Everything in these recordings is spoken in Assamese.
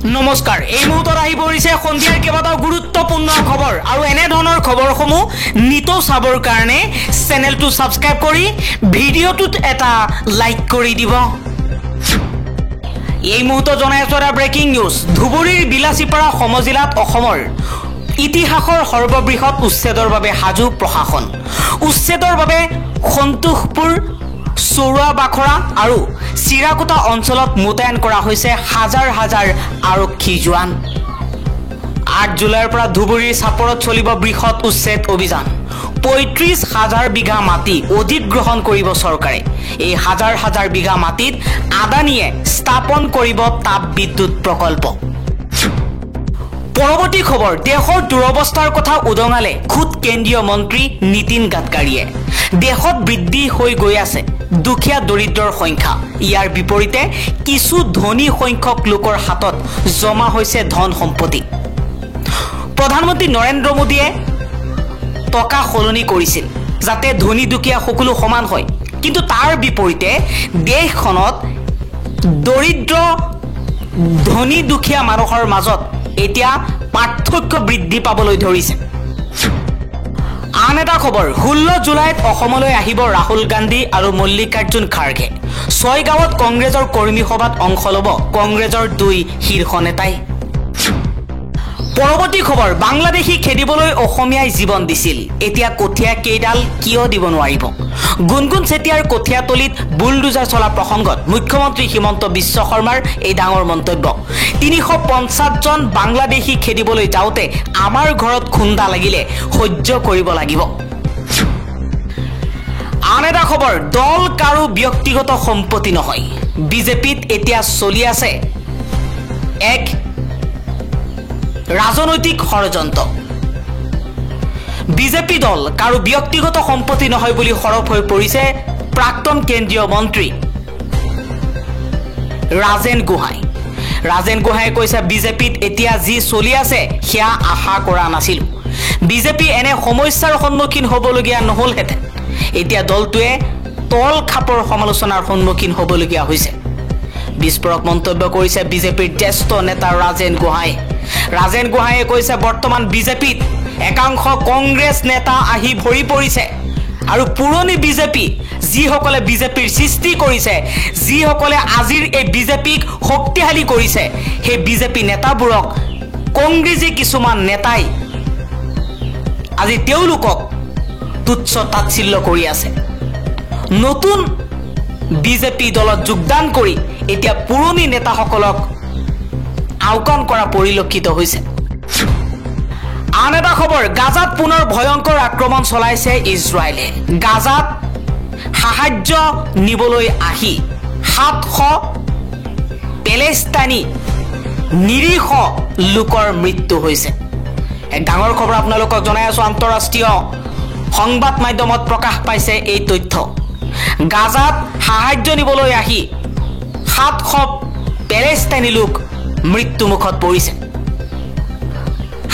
নমস্কাৰ এই মুহূৰ্তত আহি পৰিছে সন্ধিয়াৰ কেইবাটাও গুৰুত্বপূৰ্ণ খবৰ আৰু এনে ধৰণৰ খবৰসমূহ নিতৌ চাবৰ কাৰণে চেনেলটো সাবস্ক্ৰাইব কৰি ভিডিঅ'টোত এটা লাইক কৰি দিব। এই মুহূৰ্তত জনাই আছো এটা ব্ৰেকিং নিউজ। ধুবুৰীৰ বিলাসীপাৰা সমজিলাত অসমৰ ইতিহাসৰ সৰ্ববৃহৎ উচ্ছেদৰ বাবে সাজু প্ৰশাসন। উচ্ছেদৰ বাবে সন্তোষপুৰ চৌৰা বাখৰা আৰু চিৰাকুটা অঞ্চলত মোতায়েন কৰা হৈছে হাজাৰ হাজাৰ আৰক্ষী জোৱান। ৮ জুলাইৰ পৰা ধুবুৰীৰ চাপৰত চলিব বৃহৎ উচ্ছেদ অভিযান। ৩৫,০০০ বিঘা মাটি অধিগ্ৰহণ কৰিব চৰকাৰে। এই হাজাৰ হাজাৰ বিঘা মাটিত আদানীয়ে স্থাপন কৰিব তাপ বিদ্যুৎ প্ৰকল্প। পৰৱৰ্তী খবৰ, দেশৰ দুৰৱস্থাৰ কথা উদঙালে খুদ কেন্দ্ৰীয় মন্ত্ৰী নীতিন গাডকাৰীয়ে। দেশত বৃদ্ধি হৈ গৈ আছে দুখীয়া দৰিদ্ৰৰ সংখ্যা। ইয়াৰ বিপৰীতে কিছু ধনী সংখ্যক লোকৰ হাতত জমা হৈছে ধন সম্পত্তি। প্ৰধানমন্ত্ৰী নৰেন্দ্ৰ মোদীয়ে টকা সলনি কৰিছিল যাতে ধনী দুখীয়া সকলো সমান হয়, কিন্তু তাৰ বিপৰীতে দেশখনত দৰিদ্ৰ ধনী দুখীয়া মানুহৰ মাজত এতিয়া পাৰ্থক্য বৃদ্ধি পাবলৈ ধৰিছে। আন এটা খবৰ, 16 জুলাইত অসমলৈ আহিব ৰাহুল গান্ধী আৰু মল্লিকাৰ্জুন খাৰ্গে। 6 গাঁৱত কংগ্ৰেছৰ কৰ্মী সভাত অংশ ল'ব কংগ্ৰেছৰ 2 শীৰ্ষ নেতাই। পৰৱৰ্তী খবৰ, বাংলাদেশী খেদিবলৈ অসমীয়াই জীৱন দিছিল, এতিয়া কঠীয়া কেইডাল কিয় দিব নোৱাৰিব? গুণগুণ চেতিয়াৰ কঠীয়াতলিত বুলডোজাৰ চলা প্ৰসংগত মুখ্যমন্ত্ৰী হিমন্ত বিশ্ব শৰ্মাৰ এই ডাঙৰ মন্তব্য। ৩৫০ জন বাংলাদেশী খেদিবলৈ যাওঁতে আমাৰ ঘৰত খুন্দা লাগিলে সহ্য কৰিব লাগিব। আন এটা খবৰ, দল কাৰো ব্যক্তিগত সম্পত্তি নহয়। বিজেপিত এতিয়া চলি আছে এক ৰাজনৈতিক ষড়যন্ত্ৰ। বিজেপি দল কাৰো ব্যক্তিগত সম্পত্তি নহয় বুলি সৰব হৈ পৰিছে প্ৰাক্তন কেন্দ্ৰীয় মন্ত্ৰী ৰাজেন গোহাঁই। ৰাজেন গোহাঁয়ে কৈছে, বিজেপিত এতিয়া যি চলি আছে সেয়া আশা কৰা নাছিল। বিজেপি এনে সমস্যাৰ সন্মুখীন হ'বলগীয়া নহলহেঁতেন। এতিয়া দলটোৱে তল খাপৰ সমালোচনাৰ সন্মুখীন হ'বলগীয়া হৈছে। বিস্ফোৰক মন্তব্য কৰিছে বিজেপিৰ জ্যেষ্ঠ নেতা ৰাজেন গোহাঁই। ৰাজেন গোহাঁয়ে কৈছে, বৰ্তমান বিজেপিত একাংশ কংগ্ৰেছ নেতা আহি ভৰি পৰিছে আৰু পুৰণি বিজেপি যিসকলে বিজেপিৰ সৃষ্টি কৰিছে, যিসকলে আজিৰ এই বিজেপিক শক্তিশালী কৰিছে, সেই বিজেপি নেতাবোৰক কংগ্ৰেছী কিছুমান নেতাই আজি তেওঁলোকক তুচ্ছ তাচ্ছিল্য কৰি আছে। নতুন বিজেপি দলত যোগদান কৰি এতিয়া পুৰণি নেতাসকলক আওকাণ কৰা পৰিলক্ষিত হৈছে। আন এটা খবৰ, গাজাত পুনৰ ভয়ংকৰ আক্ৰমণ চলাইছে ইজৰাইলে। গাজাত সাহায্য নিবলৈ আহি 700 পেলেষ্টাইনী নিৰীহ লোকৰ মৃত্যু হৈছে। এক ডাঙৰ খবৰ আপোনালোকক জনাই আছো। আন্তঃৰাষ্ট্ৰীয় সংবাদ মাধ্যমত প্ৰকাশ পাইছে এই তথ্য। গাজাত সাহায্য নিবলৈ আহি 700 পেলেষ্টাইনী লোক মৃত্যুমুখত পৰিছে।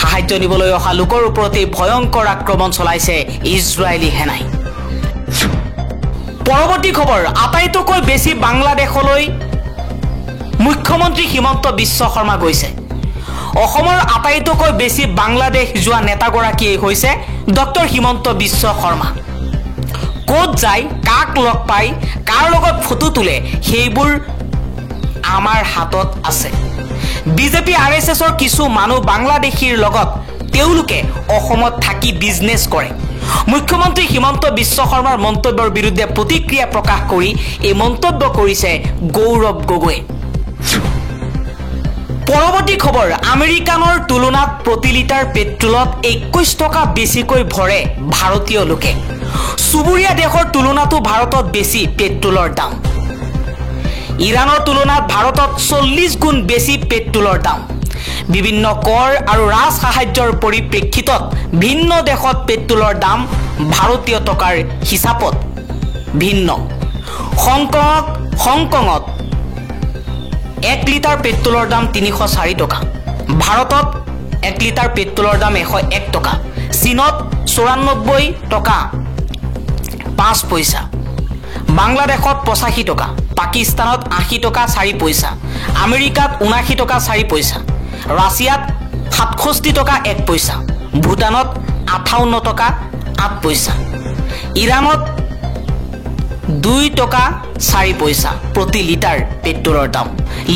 সাহায্য নিবলৈ অহা লোকৰ ওপৰতে ভয়ংকৰ আক্ৰমণ চলাইছে ইজৰাইলী সেনাই। পৰৱৰ্তী খবৰ, আটাইতকৈ বেছি বাংলাদেশলৈ মুখ্যমন্ত্ৰী হিমন্ত বিশ্ব শৰ্মা গৈছে। অসমৰ আটাইতকৈ বেছি বাংলাদেশ যোৱা নেতাগৰাকীয়ে হৈছে ডক্টৰ হিমন্ত বিশ্ব শৰ্মা। ক'ত যায়, কাক লগ পায়, কাৰ লগত ফটো তোলে, সেইবোৰ আমাৰ হাতত আছে। বিজেপি RSSৰ কিছু মানুহ বাংলাদেশীৰ লগত তেওঁলোকে অসমত থাকি বিজনেছ কৰে। মুখ্যমন্ত্ৰী হিমন্ত বিশ্ব শৰ্মাৰ মন্তব্যৰ বিৰুদ্ধে প্ৰতিক্ৰিয়া প্ৰকাশ কৰি এই মন্তব্য কৰিছে গৌৰৱ গগৈয়ে। পৰৱৰ্তী খবৰ, আমেৰিকানৰ তুলনাত প্ৰতি লিটাৰ পেট্ৰলত 21 টকা বেছিকৈ ভৰে ভাৰতীয় লোকে। চুবুৰীয়া দেশৰ তুলনাতো ভাৰতত বেছি পেট্ৰলৰ দাম। ইৰাণৰ তুলনাত ভাৰতত 40 গুণ বেছি পেট্ৰলৰ দাম। বিভিন্ন কৰ আৰু ৰাজ সাহায্যৰ পৰিপ্ৰেক্ষিতত ভিন্ন দেশত পেট্ৰলৰ দাম ভাৰতীয় টকাৰ হিচাপত ভিন্ন। হংকঙত 1 লিটাৰ পেট্ৰলৰ দাম 304 টকা। ভাৰতত 1 লিটাৰ পেট্ৰলৰ দাম 101 টকা। চীনত 94 টকা 5 পইচা। বাংলাদেশত 85 টকা, পাকিস্তানত 80 টকা 4 পইচা, আমেৰিকাত 79 টকা 4 পইচা, ৰাছিয়াত 67 টকা 1 পইচা, ভূটানত 58 টকা 8 পইচা, ইৰাণত 2 টকা 4 পইচা প্ৰতি লিটাৰ পেট্ৰলৰ দাম,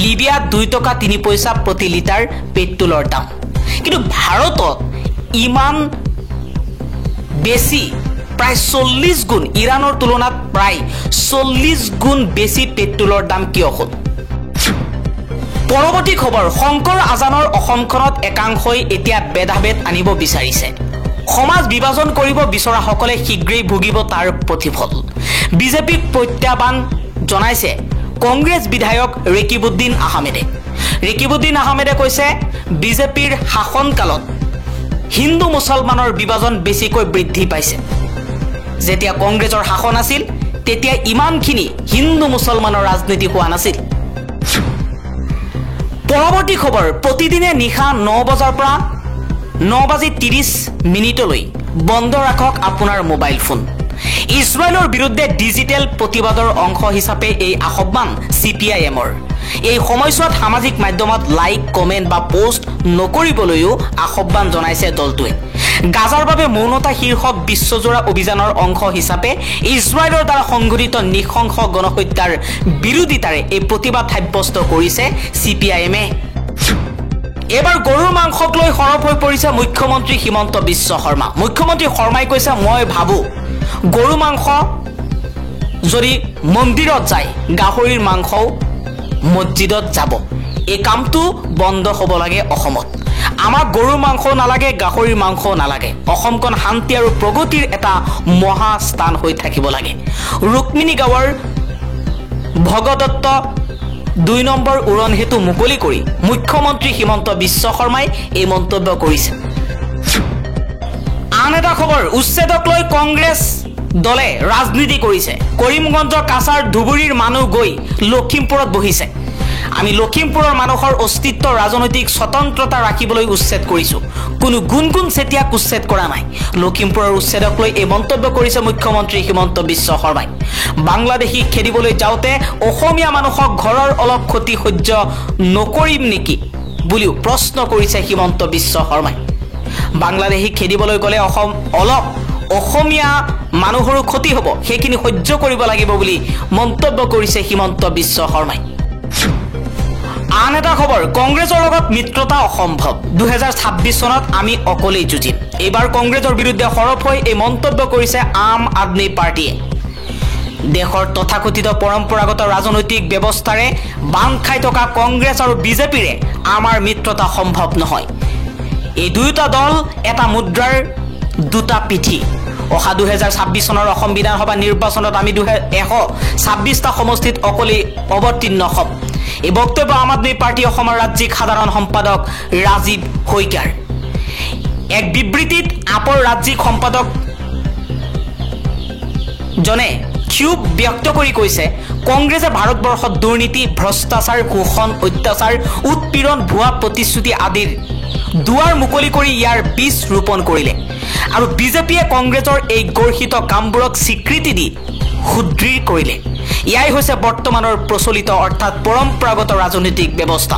লিবিয়াত 2 টকা 3 পইচা প্ৰতি লিটাৰ পেট্ৰলৰ দাম। কিন্তু ভাৰতত ইমান বেছি প্ৰায় 40 গুণ, ইৰাণৰ তুলনাত প্ৰায় 40 গুণ বেছি পেট্ৰলৰ দাম কিয় হ'ল? পৰৱৰ্তী খবৰ, শংকৰ আজানৰ অসমখনত একাংশই এতিয়া ভেদাভেদ আনিব বিচাৰিছে। সমাজ বিভাজন কৰিব বিচৰাসকলে শীঘ্ৰেই ভুগিব তাৰ প্ৰতিফল। বিজেপিক প্ৰত্যাহ্বান জনাইছে কংগ্ৰেছ বিধায়ক ৰেকিবুদ্দিন আহমেদে। ৰেকিবুদ্দিন আহমেদে কৈছে বিজেপিৰ শাসনকালত হিন্দু মুছলমানৰ বিভাজন বেছিকৈ বৃদ্ধি পাইছে। যেতিয়া কংগ্ৰেছৰ শাসন আছিল তেতিয়া ইমানখিনি হিন্দু মুছলমানৰ ৰাজনীতি হোৱা নাছিল। পৰৱৰ্তী খবৰ, প্ৰতিদিনে নিশা 9 বজাৰ পৰা 9:30 বন্ধ ৰাখক আপোনাৰ মোবাইল ফোন। ইজৰাইলৰ বিৰুদ্ধে ডিজিটেল প্ৰতিবাদৰ অংশ হিচাপে এই আহ্বান CPIMৰ। এই সময়ছোৱাত সামাজিক মাধ্যমত লাইক, কমেণ্ট বা পোষ্ট নকৰিবলৈও আহ্বান জনাইছে দলটোৱে। গাজাৰ বাবে মৌনতা শীৰ্ষক বিশ্বজোৰা অভিযানৰ অংশ হিচাপে ইজৰাইলৰ দ্বাৰা সংঘটিত নৃশংস গণহত্যাৰ বিৰোধিতাৰে এই প্ৰতিবাদ সাব্যস্ত কৰিছে CPIMে। এবাৰ গৰুৰ মাংসক লৈ সৰব হৈ পৰিছে মুখ্যমন্ত্ৰী হিমন্ত বিশ্ব শৰ্মা। মুখ্যমন্ত্ৰী শৰ্মাই কৈছে, মই ভাবোঁ গৰু মাংস যদি মন্দিৰত যায়, গাহৰিৰ মাংসও মছজিদত যাব। এই কামটো বন্ধ হ'ব লাগে অসমত। আমাক গৰুৰ মাংসও নালাগে, গাহৰিৰ মাংসও নালাগে। অসমখন শান্তি আৰু প্ৰগতিৰ এটা মহাস্থান হৈ থাকিব লাগে। ৰুক্মিণী গাঁৱৰ ভগদত্ত 2 নম্বৰ উৰণ হেতু মুকলি কৰি মুখ্যমন্ত্ৰী হিমন্ত বিশ্ব শৰ্মাই এই মন্তব্য কৰিছে। আন এটা খবৰ, উচ্ছেদক লৈ কংগ্ৰেছ দলে ৰাজনীতি কৰিছে। কৰিমগঞ্জৰ কাছাৰ ধুবুৰীৰ মানুহ গৈ লখিমপুৰত বহিছে। আমি লখিমপুৰৰ মানুহৰ অস্তিত্ব, ৰাজনৈতিক স্বতন্ত্ৰতা ৰাখিবলৈ উচ্ছেদ কৰিছোঁ। কোনো গুণগুণ চেতিয়াক উচ্ছেদ কৰা নাই। লখিমপুৰৰ উচ্ছেদক লৈ এই মন্তব্য কৰিছে মুখ্যমন্ত্ৰী হিমন্ত বিশ্ব শৰ্মাই। বাংলাদেশী খেদিবলৈ যাওঁতে অসমীয়া মানুহক ঘৰৰ অলপ ক্ষতি সহ্য নকৰিম নেকি বুলিও প্ৰশ্ন কৰিছে হিমন্ত বিশ্ব শৰ্মাই। বাংলাদেশী খেদিবলৈ গ'লে অলপ অসমীয়া মানুহৰো ক্ষতি হ'ব, সেইখিনি সহ্য কৰিব লাগিব বুলি মন্তব্য কৰিছে হিমন্ত বিশ্ব শৰ্মাই। আন এটা খবৰ, কংগ্ৰেছৰ লগত মিত্ৰতা অসম্ভৱ। 2026 চনত আমি অকলেই যুঁজিম। এইবাৰ কংগ্ৰেছৰ বিৰুদ্ধে সৰব হৈ এই মন্তব্য কৰিছে আম আদমি পাৰ্টিয়ে। দেশৰ তথাকথিত পৰম্পৰাগত ৰাজনৈতিক ব্যৱস্থাৰে বান্ধ খাই থকা কংগ্ৰেছ আৰু বিজেপিৰে আমাৰ মিত্ৰতা সম্ভৱ নহয়। এই দুয়োটা দল এটা মুদ্ৰাৰ দুটা পিঠি। অহা 2026 চনৰ অসম বিধানসভা নিৰ্বাচনত আমি 126টা সমষ্টিত অকলেই অৱতীৰ্ণ হ'ম। এই বক্তব্য আম আদমি পাৰ্টি অসমৰ ৰাজ্যিক সাধাৰণ সম্পাদক ৰাজীৱ শইকীয়াৰ। এক বিবৃতিত আপৰ ৰাজ্যিক সম্পাদক জনে ক্ষোভ ব্যক্ত কৰি কৈছে, কংগ্ৰেছে ভাৰতবৰ্ষত দুৰ্নীতি, ভ্ৰষ্টাচাৰ, শোষণ, অত্যাচাৰ, উৎপীড়ন, ভুৱা প্ৰতিশ্ৰুতি আদিৰ দুৱাৰ মুকলি কৰি ইয়াৰ বীজ ৰোপণ কৰিলে আৰু বিজেপিয়ে কংগ্ৰেছৰ এই গৰ্হিত কামবোৰক স্বীকৃতি দি সুদৃঢ় কৰিলে। ইয়াই হৈছে বৰ্তমানৰ প্ৰচলিত অৰ্থাৎ পৰম্পৰাগত ৰাজনৈতিক ব্যৱস্থা।